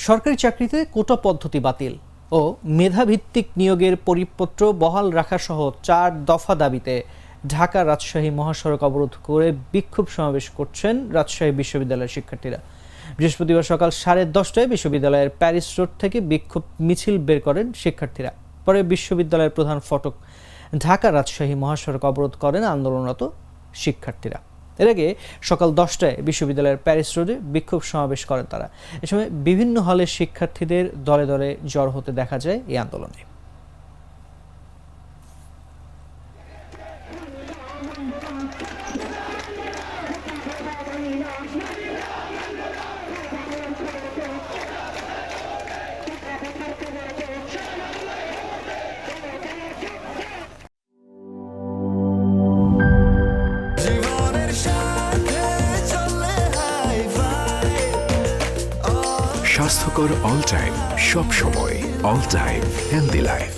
সরকারি চাকরিতে কোটা পদ্ধতি বাতিল ও মেধাভিত্তিক নিয়োগের পরিপত্র বহাল রাখা সহ 4 দফা দাবিতে ঢাকা রাজশাহী মহাসড়ক অবরোধ করে বিক্ষোভ সমাবেশ করছেন রাজশাহী বিশ্ববিদ্যালয়ের শিক্ষার্থীরা। বৃহস্পতিবার সকাল 10:30টায় বিশ্ববিদ্যালয়ের প্যারিস রোড থেকে বিক্ষোভ মিছিল বের করেন শিক্ষার্থীরা। পরে বিশ্ববিদ্যালয়ের প্রধান ফটক ঢাকা রাজশাহী মহাসড়ক অবরোধ করেন আন্দোলনরত শিক্ষার্থীরা। এর আগে সকাল 10টায় বিশ্ববিদ্যালয়ের প্যারিস রোডে বিক্ষোভ সমাবেশ করেন তারা। এ সময় বিভিন্ন হলের শিক্ষার্থীদের দলে দলে জড়ো হতে দেখা যায় এই আন্দোলনে। স্বাস্থ্যকর অল টাইম, সব সময় অল টাইম হেলদি লাইফ।